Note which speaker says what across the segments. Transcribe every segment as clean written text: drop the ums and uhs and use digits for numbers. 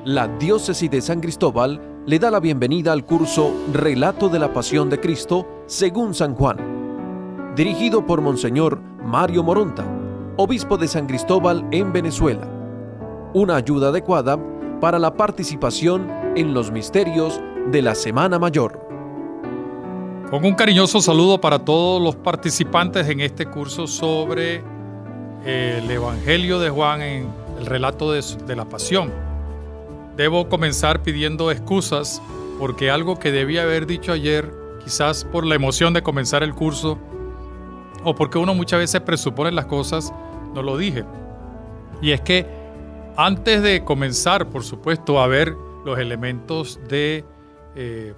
Speaker 1: La Diócesis de San Cristóbal le da la bienvenida al curso Relato de la Pasión de Cristo según San Juan, dirigido por Monseñor Mario Moronta, obispo de San Cristóbal en Venezuela. Una ayuda adecuada para la participación en los misterios de la Semana Mayor.
Speaker 2: Con un cariñoso saludo para todos los participantes en este curso sobre el Evangelio de Juan en el relato de la Pasión. Debo comenzar pidiendo excusas porque algo que debía haber dicho ayer, quizás por la emoción de comenzar el curso o porque uno muchas veces presupone las cosas, no lo dije. Y es que antes de comenzar, por supuesto, a ver los elementos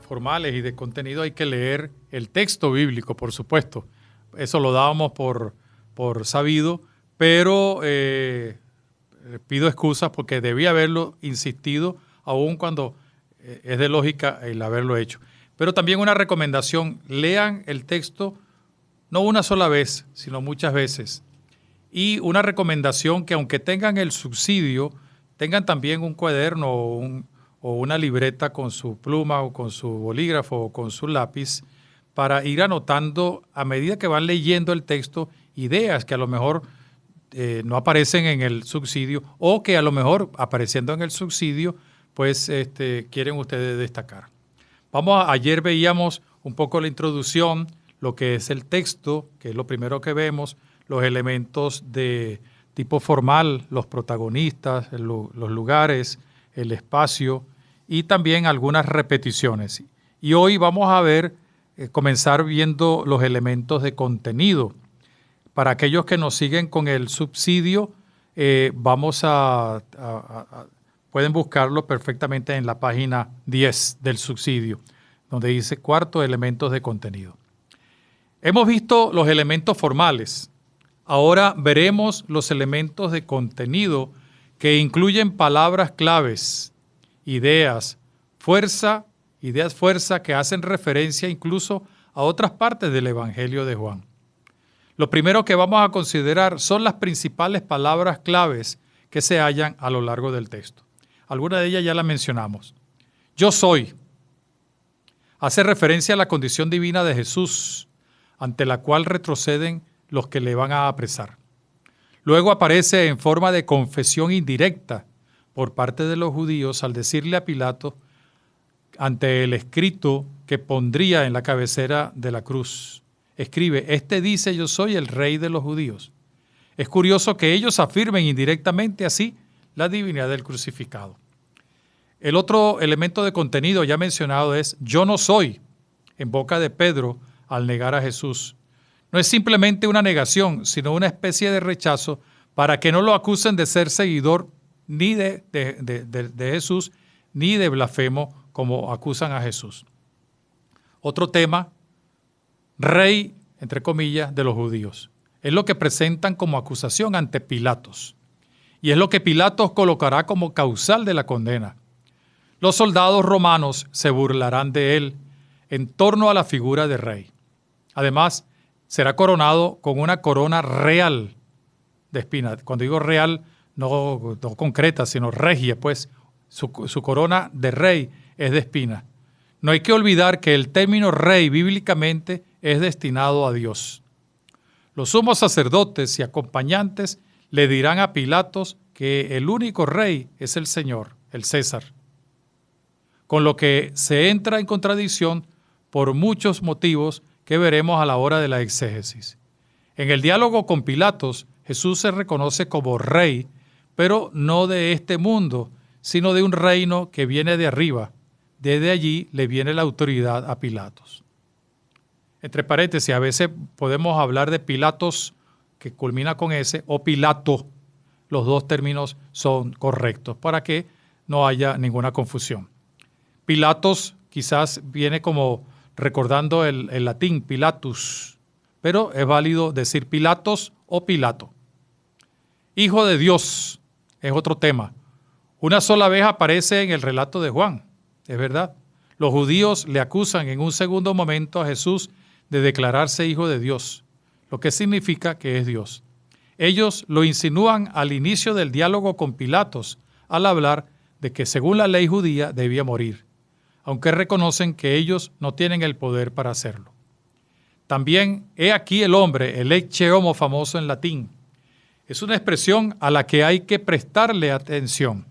Speaker 2: formales y de contenido, hay que leer el texto bíblico, por supuesto. Eso lo dábamos por sabido, pero pido excusas porque debía haberlo insistido, aun cuando es de lógica el haberlo hecho. Pero también una recomendación: lean el texto no una sola vez, sino muchas veces. Y una recomendación que, aunque tengan el subsidio, tengan también un cuaderno o una libreta con su pluma o con su bolígrafo o con su lápiz para ir anotando a medida que van leyendo el texto ideas que a lo mejor no aparecen en el subsidio o que a lo mejor apareciendo en el subsidio pues quieren ustedes destacar. Ayer veíamos un poco la introducción, lo que es el texto, que es lo primero que vemos, los elementos de tipo formal, los protagonistas, los lugares, el espacio y también algunas repeticiones. Y hoy vamos a comenzar viendo los elementos de contenido. Para aquellos que nos siguen con el subsidio, pueden buscarlo perfectamente en la página 10 del subsidio, donde dice cuarto, elementos de contenido. Hemos visto los elementos formales. Ahora veremos los elementos de contenido que incluyen palabras claves, ideas fuerza que hacen referencia incluso a otras partes del Evangelio de Juan. Lo primero que vamos a considerar son las principales palabras claves que se hallan a lo largo del texto. Algunas de ellas ya las mencionamos. Yo soy. Hace referencia a la condición divina de Jesús, ante la cual retroceden los que le van a apresar. Luego aparece en forma de confesión indirecta por parte de los judíos al decirle a Pilato, ante el escrito que pondría en la cabecera de la cruz, escribe: este dice yo soy el rey de los judíos. Es curioso que ellos afirmen indirectamente así la divinidad del crucificado. El otro elemento de contenido ya mencionado es yo no soy, en boca de Pedro al negar a Jesús. No es simplemente una negación, sino una especie de rechazo para que no lo acusen de ser seguidor ni de Jesús, ni de blasfemo, como acusan a Jesús. Otro tema, rey, entre comillas, de los judíos. Es lo que presentan como acusación ante Pilatos. Y es lo que Pilatos colocará como causal de la condena. Los soldados romanos se burlarán de él en torno a la figura de rey. Además, será coronado con una corona real de espinas. Cuando digo real, no concreta, sino regia, pues su corona de rey es de espinas. No hay que olvidar que el término rey bíblicamente es destinado a Dios. Los sumos sacerdotes y acompañantes le dirán a Pilatos que el único rey es el Señor, el César. Con lo que se entra en contradicción por muchos motivos que veremos a la hora de la exégesis. En el diálogo con Pilatos, Jesús se reconoce como rey, pero no de este mundo, sino de un reino que viene de arriba. Desde allí le viene la autoridad a Pilatos. Entre paréntesis, a veces podemos hablar de Pilatos, que culmina con S, o Pilato. Los dos términos son correctos para que no haya ninguna confusión. Pilatos quizás viene como recordando el latín Pilatus, pero es válido decir Pilatos o Pilato. Hijo de Dios es otro tema. Una sola vez aparece en el relato de Juan, es verdad. Los judíos le acusan en un segundo momento a Jesús de declararse hijo de Dios, lo que significa que es Dios. Ellos lo insinúan al inicio del diálogo con Pilatos, al hablar de que según la ley judía debía morir, aunque reconocen que ellos no tienen el poder para hacerlo. También, he aquí el hombre, el ecce homo famoso en latín. Es una expresión a la que hay que prestarle atención.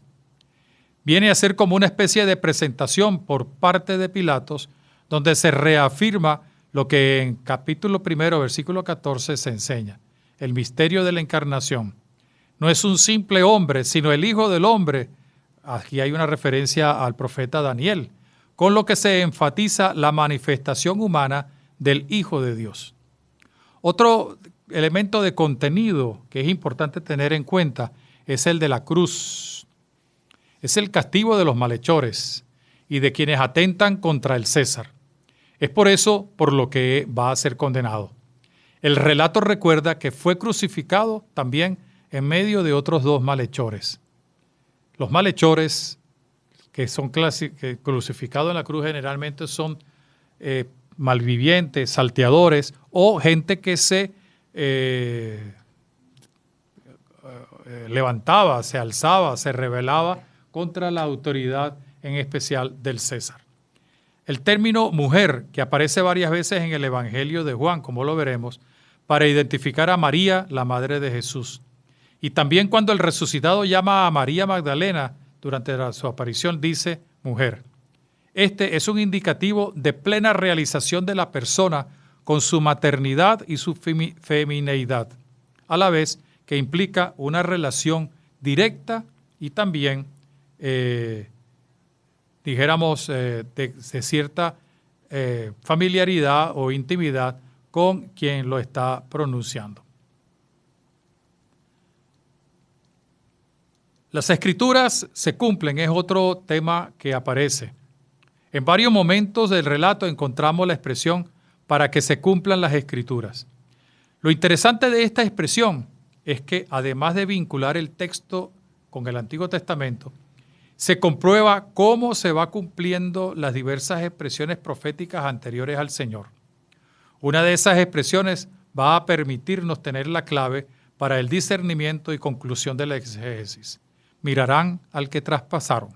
Speaker 2: Viene a ser como una especie de presentación por parte de Pilatos, donde se reafirma lo que en capítulo 1, versículo 14 se enseña, el misterio de la encarnación. No es un simple hombre, sino el Hijo del Hombre. Aquí hay una referencia al profeta Daniel, con lo que se enfatiza la manifestación humana del Hijo de Dios. Otro elemento de contenido que es importante tener en cuenta es el de la cruz. Es el castigo de los malhechores y de quienes atentan contra el César. Es por eso por lo que va a ser condenado. El relato recuerda que fue crucificado también en medio de otros dos malhechores. Los malhechores que son crucificados en la cruz generalmente son malvivientes, salteadores o gente que se levantaba, se alzaba, se rebelaba contra la autoridad en especial del César. El término mujer, que aparece varias veces en el Evangelio de Juan, como lo veremos, para identificar a María, la madre de Jesús. Y también cuando el resucitado llama a María Magdalena durante su aparición, dice mujer. Este es un indicativo de plena realización de la persona con su maternidad y su femineidad, a la vez que implica una relación directa y también, dijéramos, de cierta familiaridad o intimidad con quien lo está pronunciando. Las escrituras se cumplen, es otro tema que aparece. En varios momentos del relato encontramos la expresión para que se cumplan las escrituras. Lo interesante de esta expresión es que además de vincular el texto con el Antiguo Testamento, se comprueba cómo se va cumpliendo las diversas expresiones proféticas anteriores al Señor. Una de esas expresiones va a permitirnos tener la clave para el discernimiento y conclusión de la exégesis. Mirarán al que traspasaron.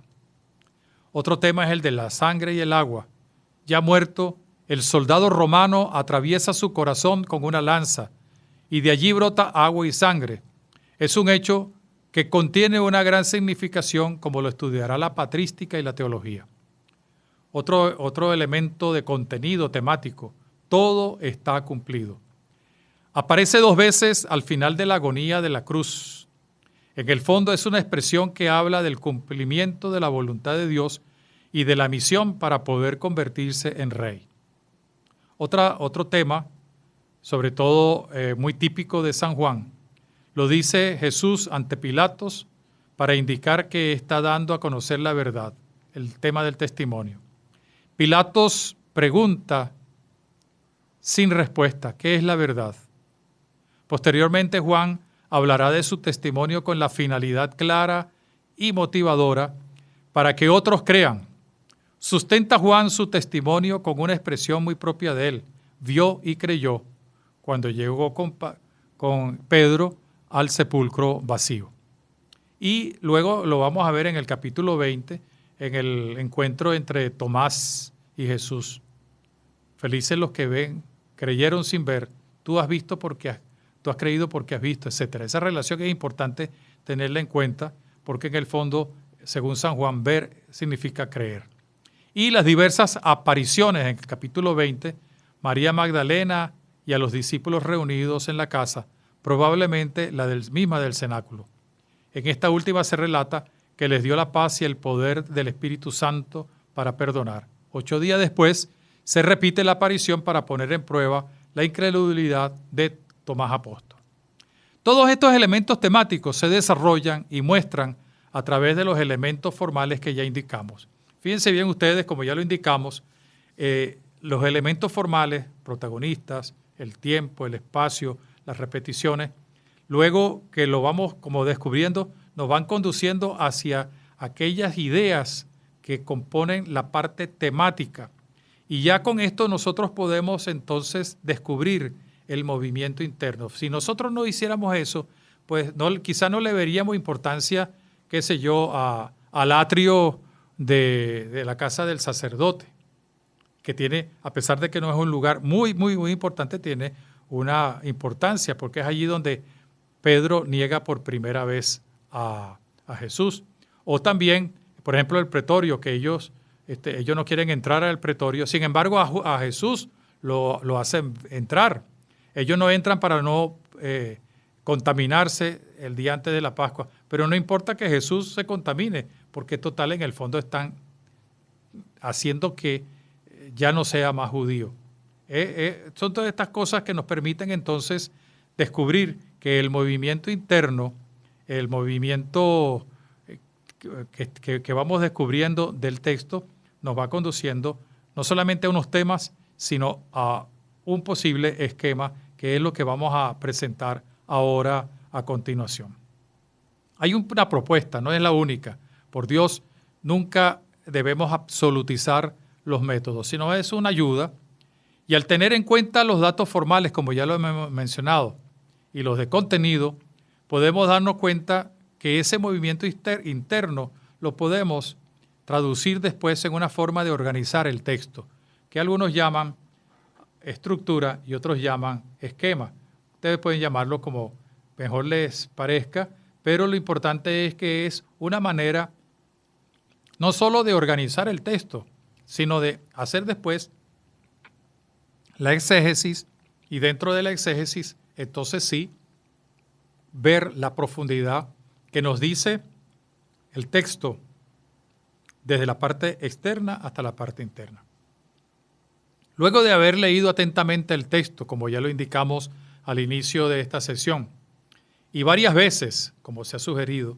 Speaker 2: Otro tema es el de la sangre y el agua. Ya muerto, el soldado romano atraviesa su corazón con una lanza y de allí brota agua y sangre. Es un hecho que contiene una gran significación, como lo estudiará la patrística y la teología. Otro elemento de contenido temático, todo está cumplido. Aparece 2 veces al final de la agonía de la cruz. En el fondo es una expresión que habla del cumplimiento de la voluntad de Dios y de la misión para poder convertirse en rey. Otro tema, sobre todo muy típico de San Juan, lo dice Jesús ante Pilatos para indicar que está dando a conocer la verdad, el tema del testimonio. Pilatos pregunta sin respuesta, ¿qué es la verdad? Posteriormente Juan hablará de su testimonio con la finalidad clara y motivadora para que otros crean. Sustenta Juan su testimonio con una expresión muy propia de él. Vio y creyó cuando llegó con Pedro al sepulcro vacío. Y luego lo vamos a ver en el capítulo 20, en el encuentro entre Tomás y Jesús. Felices los que ven, creyeron sin ver. Tú has creído porque has visto, etc. Esa relación es importante tenerla en cuenta porque en el fondo, según San Juan, ver significa creer. Y las diversas apariciones en el capítulo 20, María Magdalena y a los discípulos reunidos en la casa, probablemente la misma del cenáculo. En esta última se relata que les dio la paz y el poder del Espíritu Santo para perdonar. 8 días después se repite la aparición para poner en prueba la incredulidad de Tomás apóstol. Todos estos elementos temáticos se desarrollan y muestran a través de los elementos formales que ya indicamos. Fíjense bien ustedes, como ya lo indicamos, los elementos formales, protagonistas, el tiempo, el espacio, las repeticiones, luego que lo vamos como descubriendo, nos van conduciendo hacia aquellas ideas que componen la parte temática. Y ya con esto nosotros podemos entonces descubrir el movimiento interno. Si nosotros no hiciéramos eso, pues quizá no le veríamos importancia, qué sé yo, a al atrio de la casa del sacerdote, que tiene, a pesar de que no es un lugar muy, muy, muy importante, tiene una importancia, porque es allí donde Pedro niega por primera vez a Jesús. O también, por ejemplo, el pretorio, que ellos no quieren entrar al pretorio, sin embargo a Jesús lo hacen entrar. Ellos no entran para no contaminarse el día antes de la Pascua, pero no importa que Jesús se contamine, porque total en el fondo están haciendo que ya no sea más judío. Son todas estas cosas que nos permiten entonces descubrir que el movimiento interno, el movimiento que vamos descubriendo del texto, nos va conduciendo no solamente a unos temas, sino a un posible esquema, que es lo que vamos a presentar ahora a continuación. Hay una propuesta, no es la única. Por Dios, nunca debemos absolutizar los métodos, sino es una ayuda. Y al tener en cuenta los datos formales, como ya lo hemos mencionado, y los de contenido, podemos darnos cuenta que ese movimiento interno lo podemos traducir después en una forma de organizar el texto, que algunos llaman estructura y otros llaman esquema. Ustedes pueden llamarlo como mejor les parezca, pero lo importante es que es una manera no solo de organizar el texto, sino de hacer después la exégesis, y dentro de la exégesis, entonces sí, ver la profundidad que nos dice el texto desde la parte externa hasta la parte interna. Luego de haber leído atentamente el texto, como ya lo indicamos al inicio de esta sesión, y varias veces, como se ha sugerido,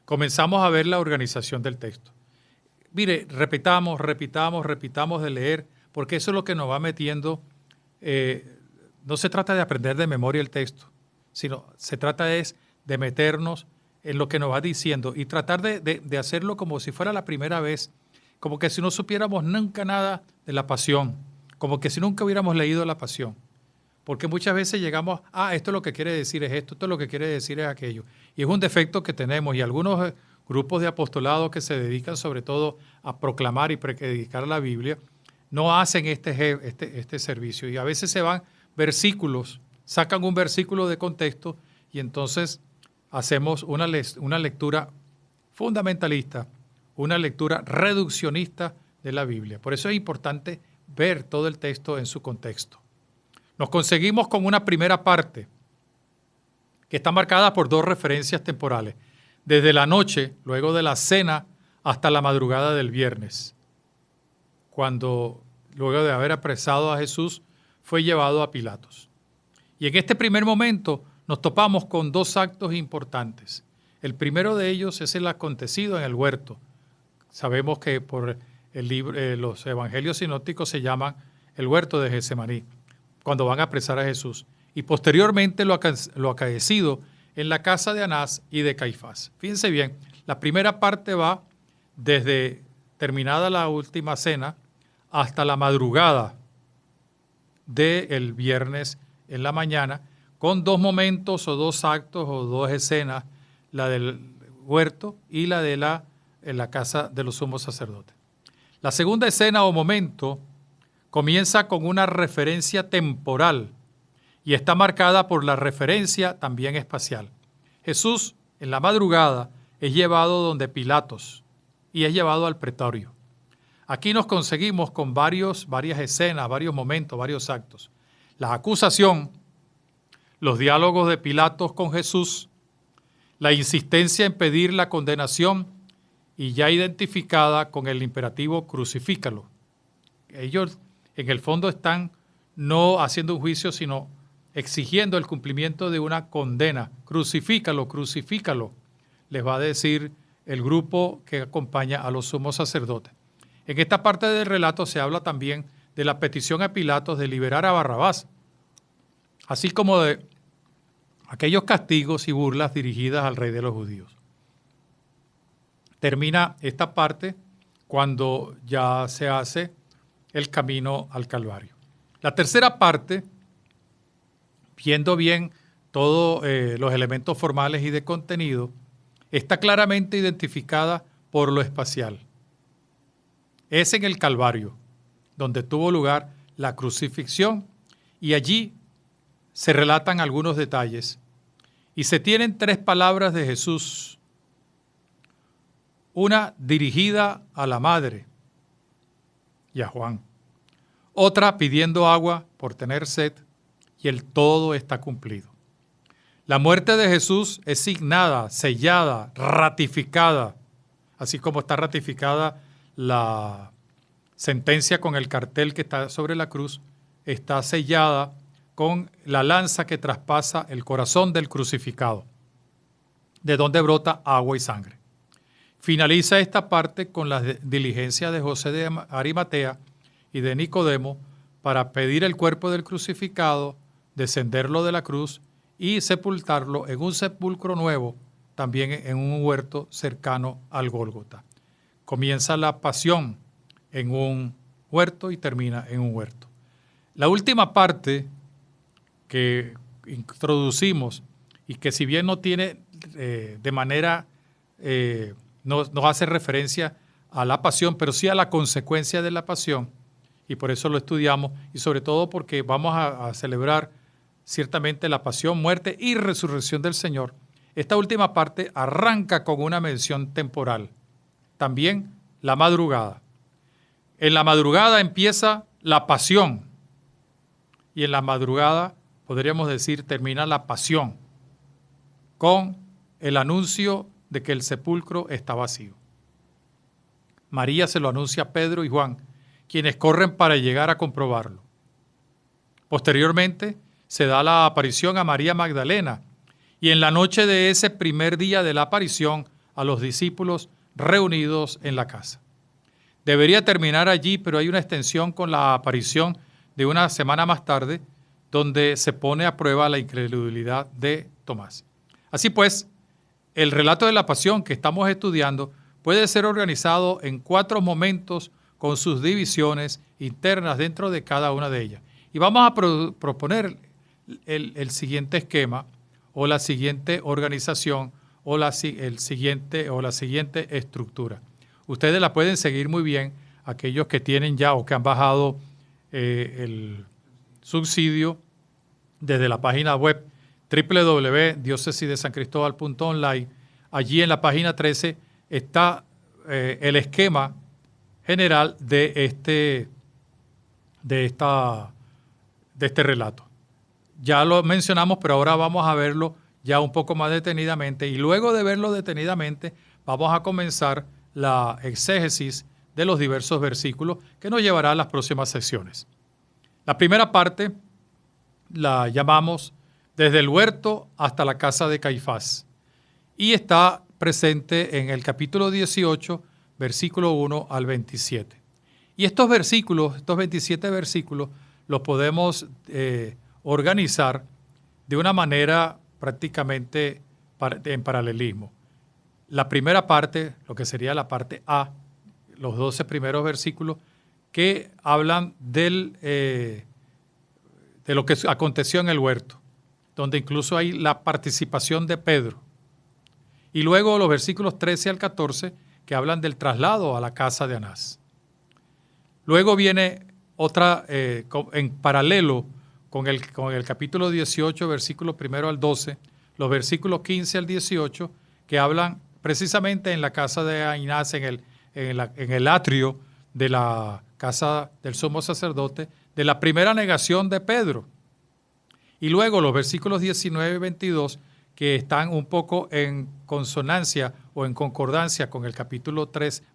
Speaker 2: comenzamos a ver la organización del texto. Mire, repitamos de leer, porque eso es lo que nos va metiendo. No se trata de aprender de memoria el texto, sino se trata de meternos en lo que nos va diciendo y tratar de hacerlo como si fuera la primera vez, como que si no supiéramos nunca nada de la pasión, como que si nunca hubiéramos leído la pasión. Porque muchas veces llegamos, esto es lo que quiere decir es esto es lo que quiere decir es aquello. Y es un defecto que tenemos, y algunos grupos de apostolado que se dedican sobre todo a proclamar y predicar la Biblia, no hacen este servicio. Y a veces se van versículos, sacan un versículo de contexto y entonces hacemos una lectura fundamentalista, una lectura reduccionista de la Biblia. Por eso es importante ver todo el texto en su contexto. Nos conseguimos con una primera parte que está marcada por dos referencias temporales. Desde la noche, luego de la cena, hasta la madrugada del viernes, cuando, luego de haber apresado a Jesús, fue llevado a Pilatos. Y en este primer momento nos topamos con dos actos importantes. El primero de ellos es el acontecido en el huerto. Sabemos que por los evangelios sinópticos se llaman el huerto de Getsemaní, cuando van a apresar a Jesús. Y posteriormente lo acaecido en la casa de Anás y de Caifás. Fíjense bien, la primera parte va desde terminada la última cena hasta la madrugada del viernes en la mañana, con dos momentos o dos actos o dos escenas, la del huerto y la de en la casa de los sumos sacerdotes. La segunda escena o momento comienza con una referencia temporal y está marcada por la referencia también espacial. Jesús en la madrugada es llevado donde Pilatos y es llevado al pretorio. Aquí nos conseguimos con varias escenas, varios momentos, varios actos. La acusación, los diálogos de Pilatos con Jesús, la insistencia en pedir la condenación y ya identificada con el imperativo crucifícalo. Ellos en el fondo están no haciendo un juicio, sino exigiendo el cumplimiento de una condena. Crucifícalo, crucifícalo, les va a decir el grupo que acompaña a los sumos sacerdotes. En esta parte del relato se habla también de la petición a Pilatos de liberar a Barrabás, así como de aquellos castigos y burlas dirigidas al rey de los judíos. Termina esta parte cuando ya se hace el camino al Calvario. La tercera parte, viendo bien todos los elementos formales y de contenido, está claramente identificada por lo espacial. Es en el Calvario, donde tuvo lugar la crucifixión, y allí se relatan algunos detalles. Y se tienen 3 palabras de Jesús. Una dirigida a la madre y a Juan. Otra pidiendo agua por tener sed, y el todo está cumplido. La muerte de Jesús es signada, sellada, ratificada, así como está ratificada la sentencia con el cartel que está sobre la cruz, está sellada con la lanza que traspasa el corazón del crucificado, de donde brota agua y sangre. Finaliza esta parte con la diligencia de José de Arimatea y de Nicodemo para pedir el cuerpo del crucificado, descenderlo de la cruz y sepultarlo en un sepulcro nuevo, también en un huerto cercano al Gólgota. Comienza la pasión en un huerto y termina en un huerto. La última parte que introducimos y que si bien no tiene de manera, no hace referencia a la pasión, pero sí a la consecuencia de la pasión, y por eso lo estudiamos, y sobre todo porque vamos a celebrar ciertamente la pasión, muerte y resurrección del Señor. Esta última parte arranca con una mención temporal. También la madrugada. En la madrugada empieza la pasión, y en la madrugada, podríamos decir, termina la pasión, con el anuncio de que el sepulcro está vacío. María se lo anuncia a Pedro y Juan, quienes corren para llegar a comprobarlo. Posteriormente, se da la aparición a María Magdalena, y en la noche de ese primer día de la aparición a los discípulos reunidos en la casa. Debería terminar allí, pero hay una extensión con la aparición de una semana más tarde, donde se pone a prueba la incredulidad de Tomás. Así pues, el relato de la pasión que estamos estudiando puede ser organizado en 4 momentos con sus divisiones internas dentro de cada una de ellas. Y vamos a proponer el siguiente esquema o la siguiente organización o la siguiente estructura. Ustedes la pueden seguir muy bien, aquellos que tienen ya o que han bajado el subsidio desde la página web www.diocesidesancristóbal.online. Allí en la página 13 está el esquema general de este relato. Ya lo mencionamos, pero ahora vamos a verlo ya un poco más detenidamente, y luego de verlo detenidamente vamos a comenzar la exégesis de los diversos versículos que nos llevará a las próximas secciones. La primera parte la llamamos desde el huerto hasta la casa de Caifás, y está presente en el capítulo 18, versículo 1 al 27. Y estos 27 versículos, los podemos organizar de una manera prácticamente en paralelismo. La primera parte, lo que sería la parte A, los 12 primeros versículos, que hablan de lo que aconteció en el huerto, donde incluso hay la participación de Pedro. Y luego los versículos 13 al 14, que hablan del traslado a la casa de Anás. Luego viene otra, en paralelo con el capítulo 18, versículos 1 al 12, los versículos 15 al 18, que hablan precisamente en la casa de Anás, en el atrio de la casa del sumo sacerdote, de la primera negación de Pedro. Y luego los versículos 19 y 22, que están un poco en consonancia o en concordancia con el capítulo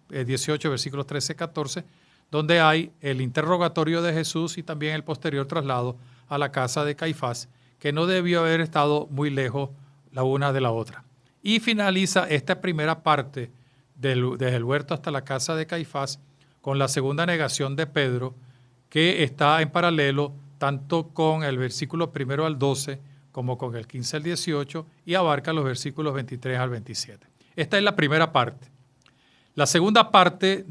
Speaker 2: 18, versículos 13 y 14, donde hay el interrogatorio de Jesús y también el posterior traslado a la casa de Caifás, que no debió haber estado muy lejos la una de la otra. Y finaliza esta primera parte desde el huerto hasta la casa de Caifás con la segunda negación de Pedro, que está en paralelo tanto con el versículo 1 al 12 como con el 15 al 18 y abarca los versículos 23 al 27. Esta es la primera parte. La segunda parte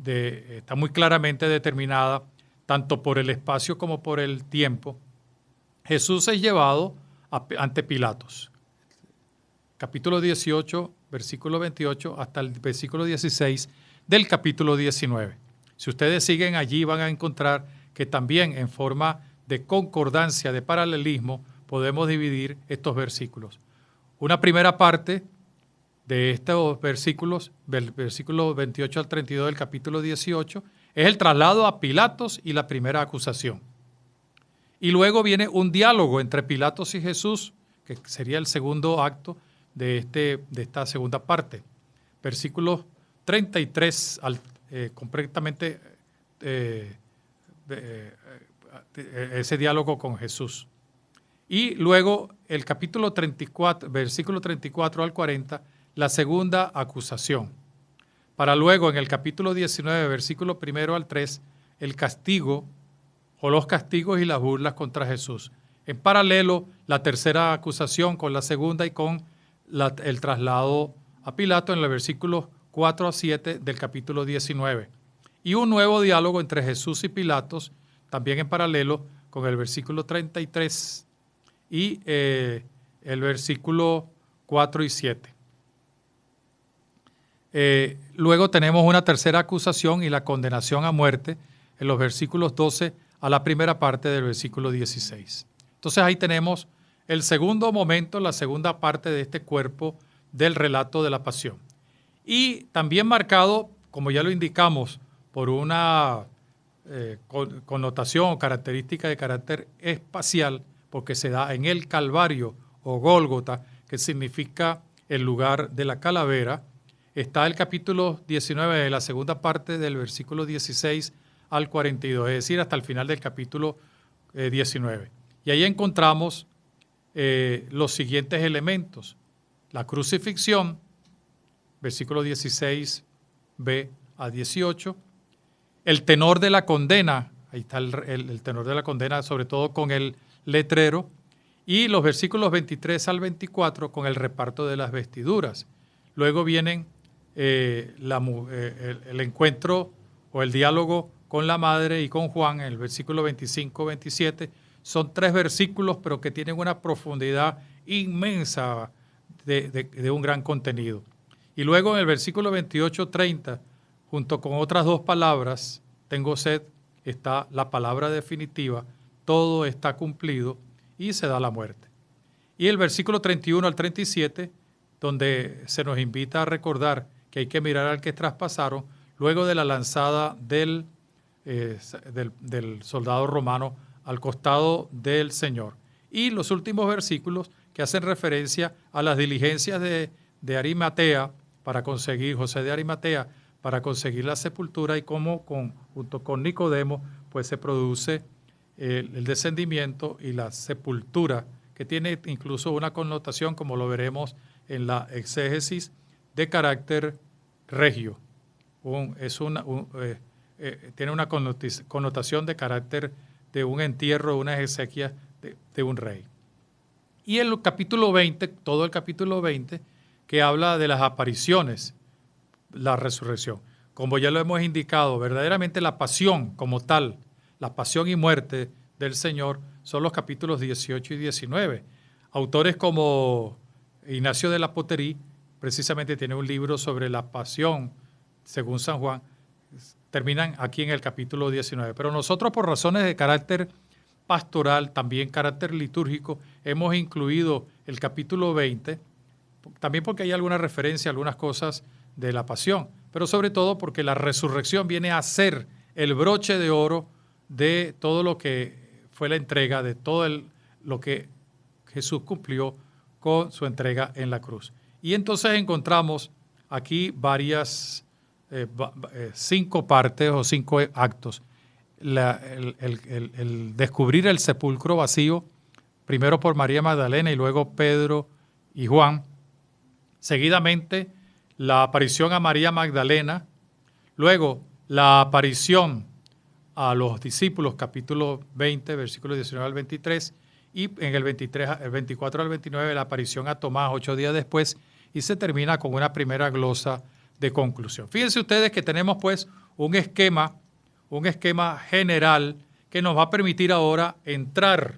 Speaker 2: está muy claramente determinada tanto por el espacio como por el tiempo. Jesús es llevado ante Pilatos. capítulo 18, versículo 28, hasta el versículo 16 del capítulo 19. Si ustedes siguen allí van a encontrar que también en forma de concordancia, de paralelismo, podemos dividir estos versículos. Una primera parte de estos versículos, del versículo 28 al 32 del capítulo 18, es el traslado a Pilatos y la primera acusación. Y luego viene un diálogo entre Pilatos y Jesús, que sería el segundo acto de esta segunda parte. Versículos 33, completamente ese diálogo con Jesús. Y luego el capítulo 34, versículo 34 al 40, la segunda acusación. Para luego en el capítulo 19, versículo 1 al 3, el castigo o los castigos y las burlas contra Jesús. En paralelo, la tercera acusación con la segunda y con el traslado a Pilato en los versículos 4 a 7 del capítulo 19. Y un nuevo diálogo entre Jesús y Pilatos, también en paralelo con el versículo 33 y el versículo 4 y 7. Luego tenemos una tercera acusación y la condenación a muerte en los versículos 12 a la primera parte del versículo 16. Entonces ahí tenemos el segundo momento, la segunda parte de este cuerpo del relato de la pasión. Y también marcado, como ya lo indicamos, por una connotación o característica de carácter espacial, porque se da en el Calvario o Gólgota, que significa el lugar de la calavera. Está el capítulo 19 de la segunda parte del versículo 16 al 42, es decir, hasta el final del capítulo 19. Y ahí encontramos los siguientes elementos. La crucifixión, versículo 16b a 18. El tenor de la condena, ahí está el tenor de la condena, sobre todo con el letrero. Y los versículos 23 al 24 con el reparto de las vestiduras. Luego vienen el encuentro o el diálogo con la madre y con Juan, en el versículo 25-27. Son 3 versículos, pero que tienen una profundidad inmensa de un gran contenido. Y luego en el versículo 28-30, junto con otras 2 palabras, tengo sed, está la palabra definitiva, todo está cumplido y se da la muerte. Y el versículo 31 al 37, donde se nos invita a recordar que hay que mirar al que traspasaron, luego de la lanzada del soldado romano al costado del Señor. Y los últimos versículos que hacen referencia a las diligencias de Arimatea para conseguir, José de Arimatea, para conseguir la sepultura y cómo junto con Nicodemo pues se produce el descendimiento y la sepultura, que tiene incluso una connotación, como lo veremos en la exégesis, de carácter regio. Tiene una connotación de carácter de un entierro, una exequia de un rey. Y el capítulo 20, todo el capítulo 20, que habla de las apariciones, la resurrección. Como ya lo hemos indicado, verdaderamente la pasión como tal, la pasión y muerte del Señor, son los capítulos 18 y 19. Autores como Ignacio de la Poterie, precisamente tiene un libro sobre la pasión, según San Juan, terminan aquí en el capítulo 19. Pero nosotros, por razones de carácter pastoral, también carácter litúrgico, hemos incluido el capítulo 20, también porque hay alguna referencia a algunas cosas de la pasión, pero sobre todo porque la resurrección viene a ser el broche de oro de todo lo que fue la entrega, de todo lo que Jesús cumplió con su entrega en la cruz. Y entonces encontramos aquí varias 5 partes o 5 actos. El descubrir el sepulcro vacío, primero por María Magdalena y luego Pedro y Juan. Seguidamente, la aparición a María Magdalena. Luego, la aparición a los discípulos, capítulo 20, versículos 19 al 23. Y en el 24 al 29, la aparición a Tomás 8 días después. Y se termina con una primera glosa de conclusión. Fíjense ustedes que tenemos pues un esquema general que nos va a permitir ahora entrar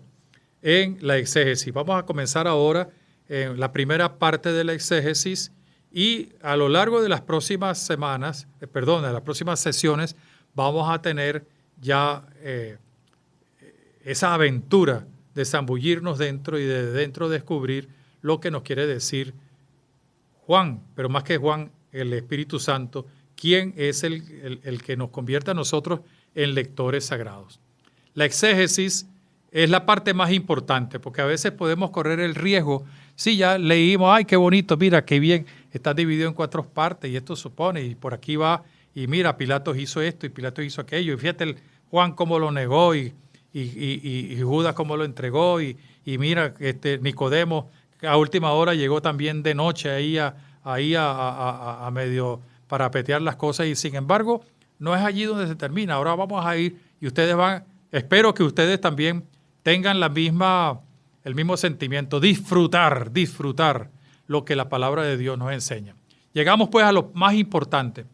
Speaker 2: en la exégesis. Vamos a comenzar ahora en la primera parte de la exégesis y a lo largo de las próximas semanas, de las próximas sesiones, vamos a tener ya esa aventura de zambullirnos dentro y de dentro descubrir lo que nos quiere decir Juan, pero más que Juan, el Espíritu Santo, quien es el que nos convierte a nosotros en lectores sagrados. La exégesis es la parte más importante, porque a veces podemos correr el riesgo. Sí, ya leímos, ay, qué bonito, mira, qué bien, está dividido en 4 partes y esto supone, y por aquí va, y mira, Pilatos hizo esto y Pilatos hizo aquello, y fíjate Juan cómo lo negó y Judas cómo lo entregó, y mira, Nicodemo a última hora llegó también de noche ahí a medio parapetear las cosas, y sin embargo, no es allí donde se termina. Ahora vamos a ir y ustedes van, espero que ustedes también tengan el mismo sentimiento, disfrutar lo que la palabra de Dios nos enseña. Llegamos pues a lo más importante,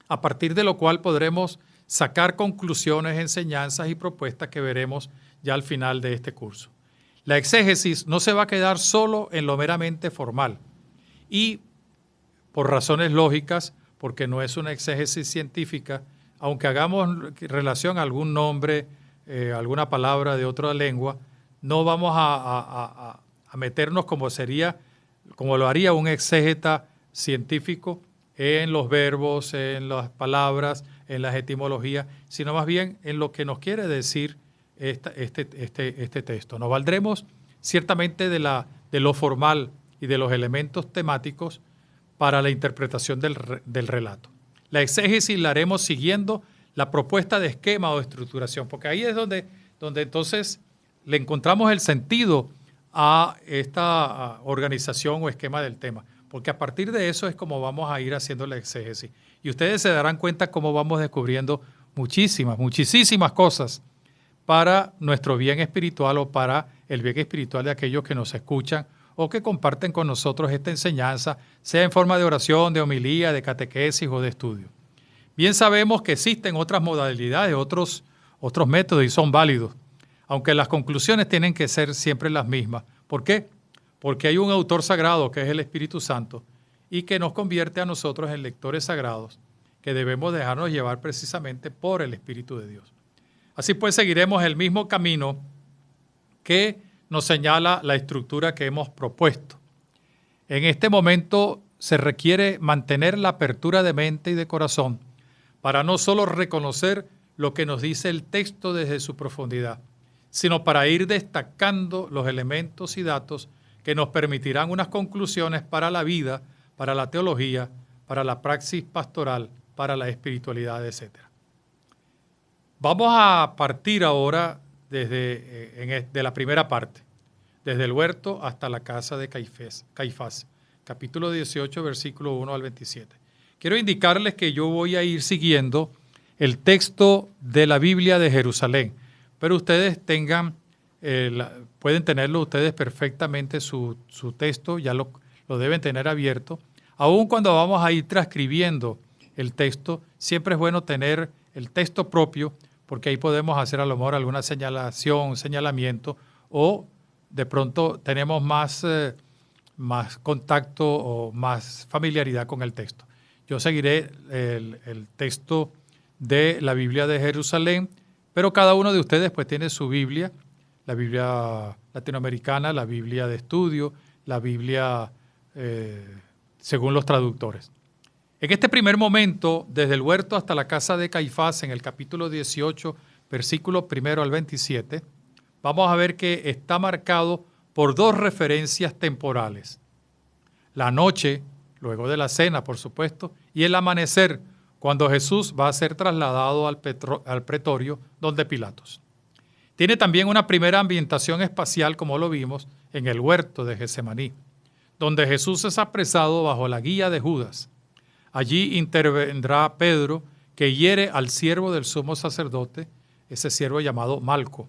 Speaker 2: a partir de lo cual podremos sacar conclusiones, enseñanzas y propuestas que veremos ya al final de este curso. La exégesis no se va a quedar solo en lo meramente formal y por razones lógicas, porque no es una exégesis científica, aunque hagamos relación a algún nombre, alguna palabra de otra lengua, no vamos a meternos como lo haría un exégeta científico en los verbos, en las palabras, en las etimologías, sino más bien en lo que nos quiere decir este texto. Nos valdremos ciertamente de lo formal y de los elementos temáticos para la interpretación del relato. La exégesis la haremos siguiendo la propuesta de esquema o estructuración, porque ahí es donde entonces le encontramos el sentido a esta organización o esquema del tema, porque a partir de eso es como vamos a ir haciendo la exégesis. Y ustedes se darán cuenta cómo vamos descubriendo muchísimas cosas para nuestro bien espiritual o para el bien espiritual de aquellos que nos escuchan o que comparten con nosotros esta enseñanza, sea en forma de oración, de homilía, de catequesis o de estudio. Bien sabemos que existen otras modalidades, otros métodos y son válidos, aunque las conclusiones tienen que ser siempre las mismas. ¿Por qué? Porque hay un autor sagrado que es el Espíritu Santo y que nos convierte a nosotros en lectores sagrados, que debemos dejarnos llevar precisamente por el Espíritu de Dios. Así pues, seguiremos el mismo camino que nos señala la estructura que hemos propuesto. En este momento se requiere mantener la apertura de mente y de corazón para no solo reconocer lo que nos dice el texto desde su profundidad, sino para ir destacando los elementos y datos que nos permitirán unas conclusiones para la vida, para la teología, para la praxis pastoral, para la espiritualidad, etc. Vamos a partir ahora de la primera parte, desde el huerto hasta la casa de Caifás, capítulo 18, versículo 1 al 27. Quiero indicarles que yo voy a ir siguiendo el texto de la Biblia de Jerusalén, pero ustedes pueden tenerlo ustedes perfectamente su texto, ya lo deben tener abierto. Aun cuando vamos a ir transcribiendo el texto, siempre es bueno tener el texto propio, porque ahí podemos hacer a lo mejor alguna señalación, señalamiento, o de pronto tenemos más contacto o más familiaridad con el texto. Yo seguiré el texto de la Biblia de Jerusalén, pero cada uno de ustedes pues tiene su Biblia, la Biblia latinoamericana, la Biblia de estudio, la Biblia según los traductores. En este primer momento, desde el huerto hasta la casa de Caifás, en el capítulo 18, versículo 1 al 27, vamos a ver que está marcado por 2 referencias temporales. La noche, luego de la cena, por supuesto, y el amanecer, cuando Jesús va a ser trasladado al pretorio donde Pilatos. Tiene también una primera ambientación espacial, como lo vimos, en el huerto de Getsemaní, donde Jesús es apresado bajo la guía de Judas. Allí intervendrá Pedro, que hiere al siervo del sumo sacerdote, ese siervo llamado Malco.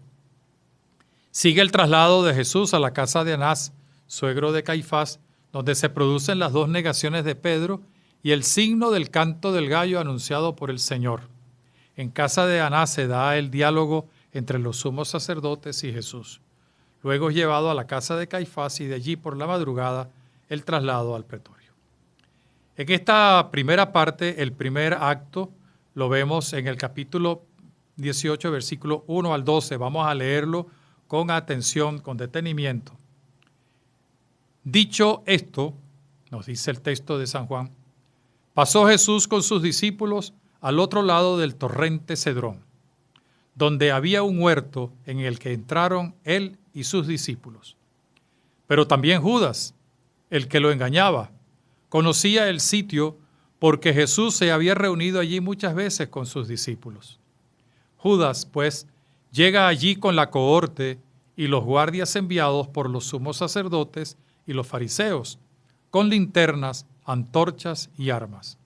Speaker 2: Sigue el traslado de Jesús a la casa de Anás, suegro de Caifás, donde se producen las 2 negaciones de Pedro y el signo del canto del gallo anunciado por el Señor. En casa de Anás se da el diálogo entre los sumos sacerdotes y Jesús. Luego es llevado a la casa de Caifás y de allí por la madrugada el traslado al pretorio. En esta primera parte, el primer acto, lo vemos en el capítulo 18, versículo 1 al 12. Vamos a leerlo con atención, con detenimiento. Dicho esto, nos dice el texto de San Juan, pasó Jesús con sus discípulos al otro lado del torrente Cedrón, donde había un huerto en el que entraron él y sus discípulos. Pero también Judas, el que lo engañaba, conocía el sitio porque Jesús se había reunido allí muchas veces con sus discípulos. Judas, pues, llega allí con la cohorte y los guardias enviados por los sumos sacerdotes y los fariseos, con linternas, antorchas y armas.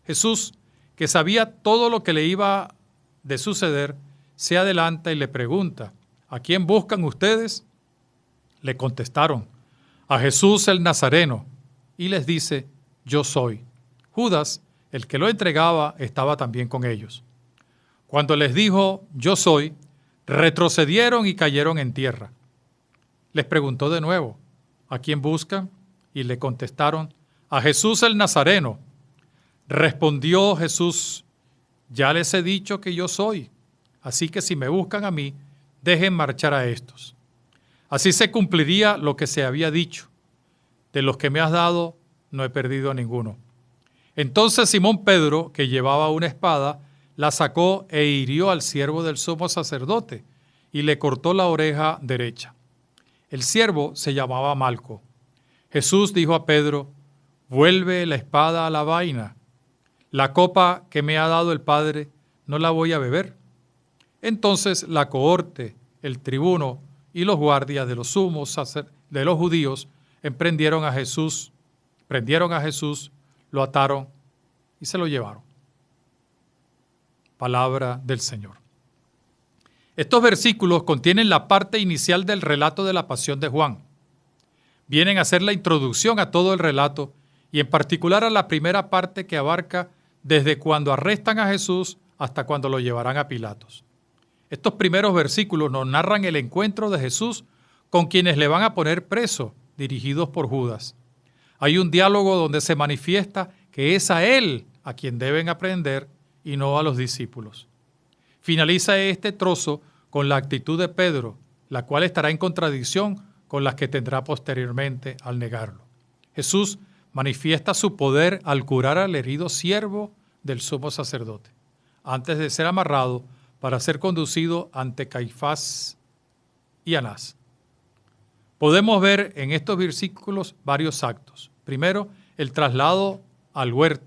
Speaker 2: Jesús, que sabía todo lo que le iba de suceder, se adelanta y le pregunta, ¿a quién buscan ustedes? Le contestaron, a Jesús el Nazareno, y les dice, yo soy. Judas, el que lo entregaba, estaba también con ellos. Cuando les dijo, yo soy, retrocedieron y cayeron en tierra. Les preguntó de nuevo, ¿a quién buscan? Y le contestaron, a Jesús el Nazareno. Respondió Jesús, ya les he dicho que yo soy, así que si me buscan a mí, dejen marchar a estos. Así se cumpliría lo que se había dicho, de los que me has dado, no he perdido a ninguno. Entonces Simón Pedro, que llevaba una espada, la sacó e hirió al siervo del sumo sacerdote y le cortó la oreja derecha. El siervo se llamaba Malco. Jesús dijo a Pedro, vuelve la espada a la vaina. La copa que me ha dado el Padre, ¿no la voy a beber? Entonces la cohorte, el tribuno y los guardias de los sumos de los judíos prendieron a Jesús, lo ataron y se lo llevaron. Palabra del Señor. Estos versículos contienen la parte inicial del relato de la pasión de Juan. Vienen a hacer la introducción a todo el relato y en particular a la primera parte que abarca desde cuando arrestan a Jesús hasta cuando lo llevarán a Pilatos. Estos primeros versículos nos narran el encuentro de Jesús con quienes le van a poner preso, dirigidos por Judas. Hay un diálogo donde se manifiesta que es a él a quien deben aprender y no a los discípulos. Finaliza este trozo con la actitud de Pedro, la cual estará en contradicción con las que tendrá posteriormente al negarlo. Jesús manifiesta su poder al curar al herido siervo del sumo sacerdote, antes de ser amarrado para ser conducido ante Caifás y Anás. Podemos ver en estos versículos varios actos. Primero, el traslado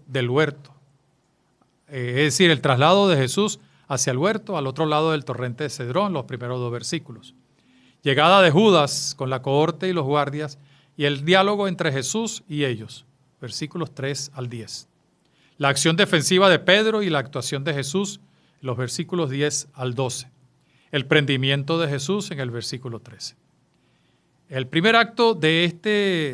Speaker 2: del huerto, es decir, el traslado de Jesús hacia el huerto, al otro lado del torrente de Cedrón, los primeros dos versículos. Llegada de Judas con la cohorte y los guardias y el diálogo entre Jesús y ellos, versículos 3 al 10. La acción defensiva de Pedro y la actuación de Jesús, los versículos 10 al 12. El prendimiento de Jesús en el versículo 13. El primer acto de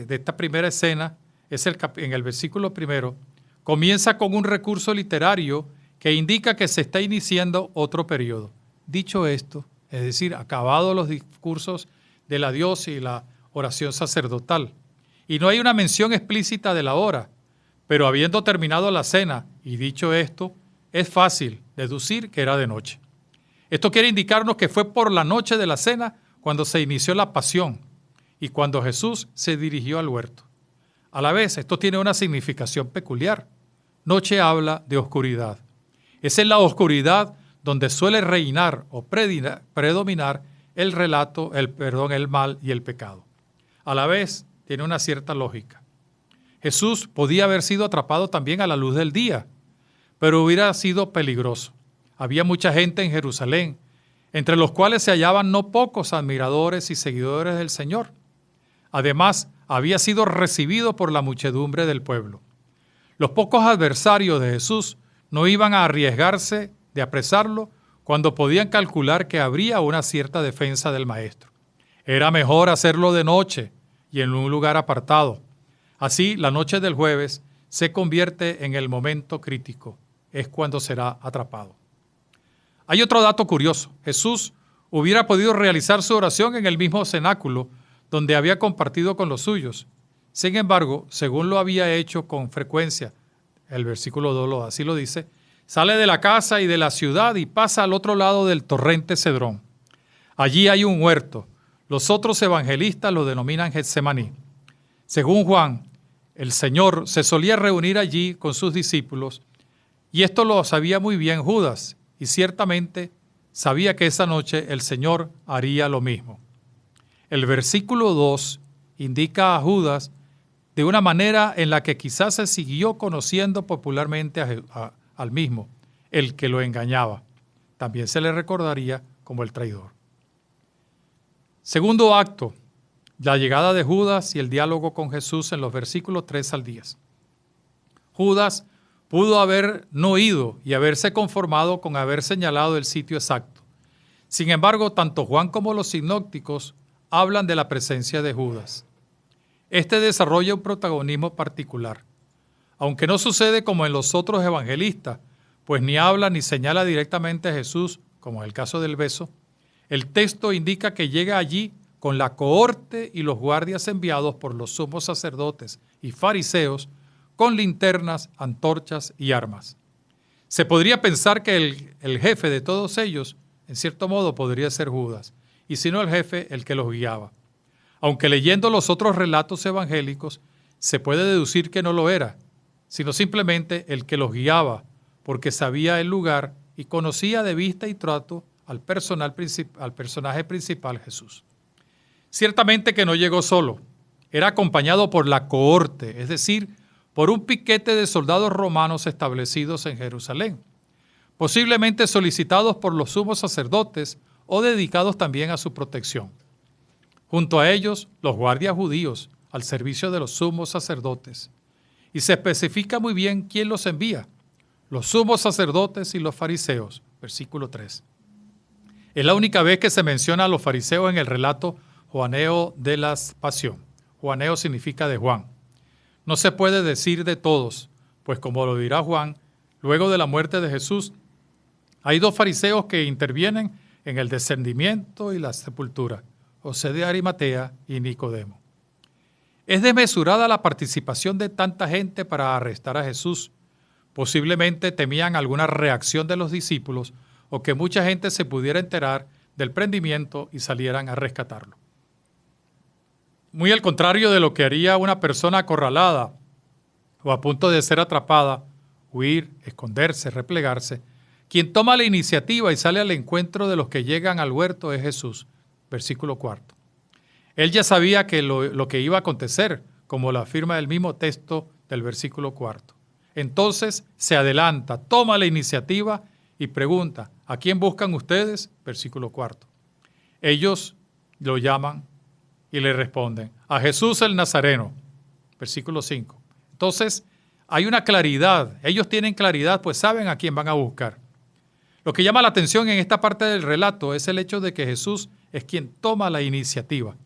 Speaker 2: esta primera escena es en el versículo primero. Comienza con un recurso literario que indica que se está iniciando otro periodo. Dicho esto, es decir, acabados los discursos de la diosa y la oración sacerdotal, y no hay una mención explícita de la hora, pero habiendo terminado la cena y dicho esto, es fácil deducir que era de noche. Esto quiere indicarnos que fue por la noche de la cena cuando se inició la pasión y cuando Jesús se dirigió al huerto. A la vez, esto tiene una significación peculiar. Noche habla de oscuridad. Es en la oscuridad donde suele reinar o predominar el mal y el pecado. A la vez, tiene una cierta lógica. Jesús podía haber sido atrapado también a la luz del día, pero hubiera sido peligroso. Había mucha gente en Jerusalén, entre los cuales se hallaban no pocos admiradores y seguidores del Señor. Además, había sido recibido por la muchedumbre del pueblo. Los pocos adversarios de Jesús no iban a arriesgarse de apresarlo cuando podían calcular que habría una cierta defensa del Maestro. Era mejor hacerlo de noche y en un lugar apartado. Así, la noche del jueves se convierte en el momento crítico. Es cuando será atrapado. Hay otro dato curioso. Jesús hubiera podido realizar su oración en el mismo cenáculo donde había compartido con los suyos. Sin embargo, según lo había hecho con frecuencia, el versículo 2 así lo dice, sale de la casa y de la ciudad y pasa al otro lado del torrente Cedrón. Allí hay un huerto. Los otros evangelistas lo denominan Getsemaní. Según Juan, el Señor se solía reunir allí con sus discípulos, y esto lo sabía muy bien Judas, y ciertamente sabía que esa noche el Señor haría lo mismo. El versículo 2 indica a Judas de una manera en la que quizás se siguió conociendo popularmente al mismo, el que lo engañaba. También se le recordaría como el traidor. Segundo acto, la llegada de Judas y el diálogo con Jesús en los versículos 3 al 10. Judas pudo haber no ido y haberse conformado con haber señalado el sitio exacto. Sin embargo, tanto Juan como los sinópticos hablan de la presencia de Judas. Este desarrolla un protagonismo particular, aunque no sucede como en los otros evangelistas, pues ni habla ni señala directamente a Jesús, como en el caso del beso. El texto indica que llega allí con la cohorte y los guardias enviados por los sumos sacerdotes y fariseos con linternas, antorchas y armas. Se podría pensar que el jefe de todos ellos, en cierto modo, podría ser Judas, y si no el jefe, el que los guiaba. Aunque leyendo los otros relatos evangélicos, se puede deducir que no lo era, sino simplemente el que los guiaba, porque sabía el lugar y conocía de vista y trato al personaje principal, Jesús. Ciertamente que no llegó solo, era acompañado por la cohorte, es decir, por un piquete de soldados romanos establecidos en Jerusalén, posiblemente solicitados por los sumos sacerdotes o dedicados también a su protección. Junto a ellos, los guardias judíos al servicio de los sumos sacerdotes. Y se especifica muy bien quién los envía, los sumos sacerdotes y los fariseos, versículo 3. Es la única vez que se menciona a los fariseos en el relato juaneo de la pasión. Juaneo significa de Juan. No se puede decir de todos, pues como lo dirá Juan, luego de la muerte de Jesús, hay dos fariseos que intervienen en el descendimiento y la sepultura, José de Arimatea y Nicodemo. Es desmesurada la participación de tanta gente para arrestar a Jesús. Posiblemente temían alguna reacción de los discípulos o que mucha gente se pudiera enterar del prendimiento y salieran a rescatarlo. Muy al contrario de lo que haría una persona acorralada o a punto de ser atrapada, huir, esconderse, replegarse, quien toma la iniciativa y sale al encuentro de los que llegan al huerto es Jesús, versículo 4. Él ya sabía que lo que iba a acontecer, como lo afirma el mismo texto del versículo 4. Entonces se adelanta, toma la iniciativa y pregunta, ¿a quién buscan ustedes? Versículo 4. Ellos lo llaman y le responden, a Jesús el Nazareno, versículo 5. Entonces, hay una claridad, ellos tienen claridad, pues saben a quién van a buscar. Lo que llama la atención en esta parte del relato es el hecho de que Jesús es quien toma la iniciativa.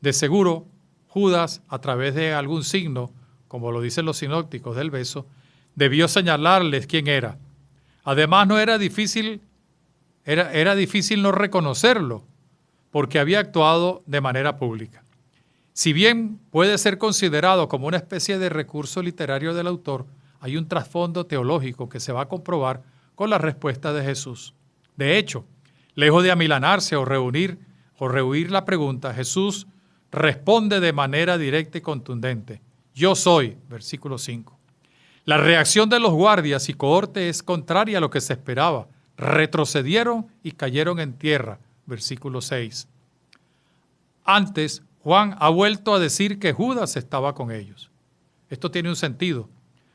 Speaker 2: De seguro, Judas, a través de algún signo, como lo dicen los sinópticos del beso, debió señalarles quién era. Además, no era difícil no reconocerlo, porque había actuado de manera pública. Si bien puede ser considerado como una especie de recurso literario del autor, hay un trasfondo teológico que se va a comprobar con la respuesta de Jesús. De hecho, lejos de amilanarse o rehuir la pregunta, Jesús responde de manera directa y contundente. Yo soy, versículo 5. La reacción de los guardias y cohorte es contraria a lo que se esperaba. Retrocedieron y cayeron en tierra, versículo 6. Antes, Juan ha vuelto a decir que Judas estaba con ellos. Esto tiene un sentido.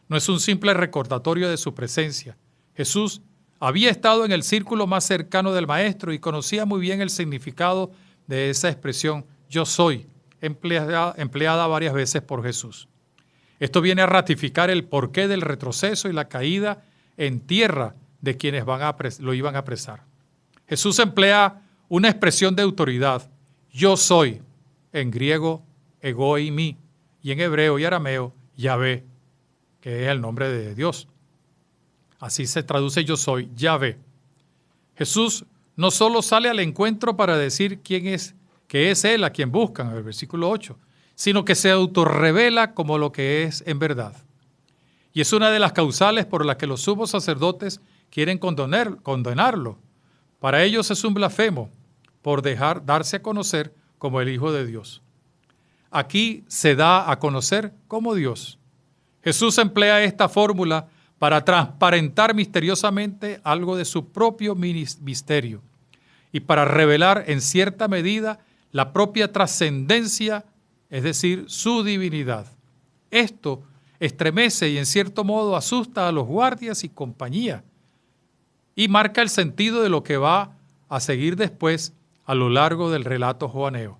Speaker 2: No es un simple recordatorio de su presencia. Jesús había estado en el círculo más cercano del Maestro y conocía muy bien el significado de esa expresión yo soy, empleada varias veces por Jesús. Esto viene a ratificar el porqué del retroceso y la caída en tierra de quienes lo iban a apresar. Jesús emplea una expresión de autoridad, yo soy, en griego, ego y mi, y en hebreo y arameo, Yahvé, que es el nombre de Dios. Así se traduce yo soy, Yahvé. Jesús no solo sale al encuentro para decir que es Él a quien buscan, en el versículo 8, sino que se autorrevela como lo que es en verdad. Y es una de las causales por las que los sumos sacerdotes quieren condenarlo. Para ellos es un blasfemo por darse a conocer como el Hijo de Dios. Aquí se da a conocer como Dios. Jesús emplea esta fórmula para transparentar misteriosamente algo de su propio misterio y para revelar en cierta medida la propia trascendencia, es decir, su divinidad. Esto estremece y en cierto modo asusta a los guardias y compañía y marca el sentido de lo que va a seguir después a lo largo del relato joaneo.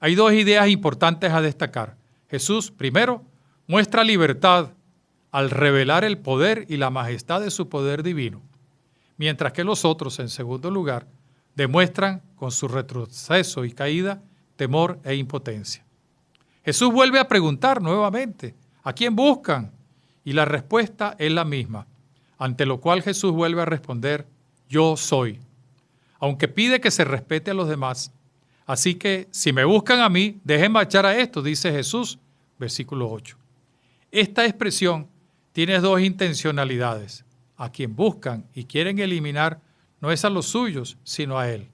Speaker 2: Hay dos ideas importantes a destacar. Jesús, primero, muestra libertad al revelar el poder y la majestad de su poder divino, mientras que los otros, en segundo lugar, demuestran con su retroceso y caída temor e impotencia. Jesús vuelve a preguntar nuevamente, ¿a quién buscan? Y la respuesta es la misma, ante lo cual Jesús vuelve a responder, yo soy, aunque pide que se respete a los demás. Así que, si me buscan a mí, dejen marchar a esto, dice Jesús, versículo 8. Esta expresión tiene dos intencionalidades. A quien buscan y quieren eliminar no es a los suyos, sino a Él.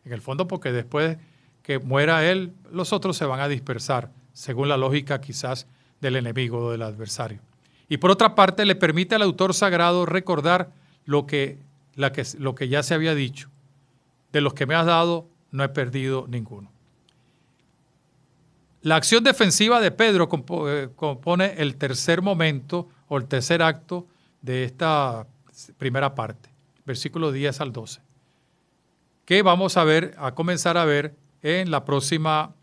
Speaker 2: En el fondo, porque después que muera Él, los otros se van a dispersar, según la lógica quizás del enemigo o del adversario. Y por otra parte, le permite al autor sagrado recordar lo que ya se había dicho. De los que me has dado, no he perdido ninguno. La acción defensiva de Pedro compone el tercer momento o el tercer acto de esta primera parte, versículos 10 al 12, que vamos a comenzar a ver en la próxima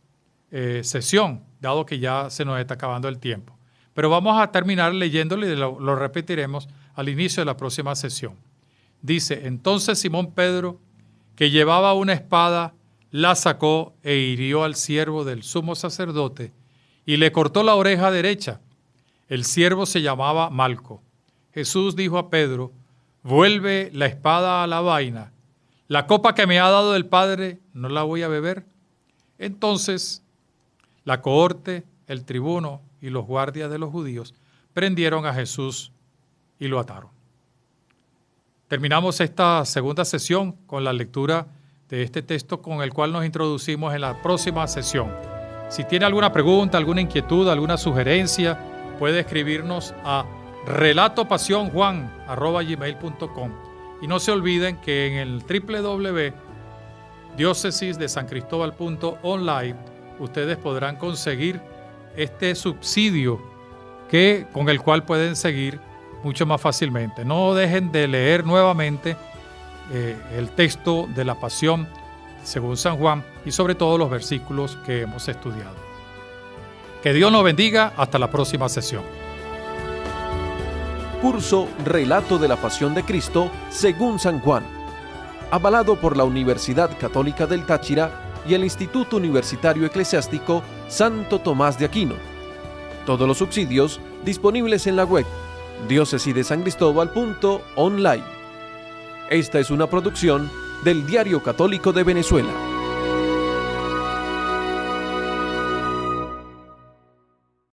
Speaker 2: sesión, dado que ya se nos está acabando el tiempo. Pero vamos a terminar leyéndolo y lo repetiremos al inicio de la próxima sesión. Dice, entonces Simón Pedro, que llevaba una espada, la sacó e hirió al siervo del sumo sacerdote y le cortó la oreja derecha. El siervo se llamaba Malco. Jesús dijo a Pedro, vuelve la espada a la vaina. La copa que me ha dado el Padre, ¿no la voy a beber? Entonces, la cohorte, el tribuno y los guardias de los judíos prendieron a Jesús y lo ataron. Terminamos esta segunda sesión con la lectura de este texto con el cual nos introducimos en la próxima sesión. Si tiene alguna pregunta, alguna inquietud, alguna sugerencia, puede escribirnos a relatopasionjuan@gmail.com y no se olviden que en el www.diocesisdesancristobal.online ustedes podrán conseguir este subsidio con el cual pueden seguir mucho más fácilmente. No dejen de leer nuevamente el texto de la Pasión según San Juan y sobre todo los versículos que hemos estudiado. Que Dios nos bendiga. Hasta la próxima sesión.
Speaker 1: Curso Relato de la Pasión de Cristo según San Juan, avalado por la Universidad Católica del Táchira y el Instituto Universitario Eclesiástico Santo Tomás de Aquino. Todos los subsidios disponibles en la web diócesidesangristóbal.online. Esta es una producción del Diario Católico de Venezuela.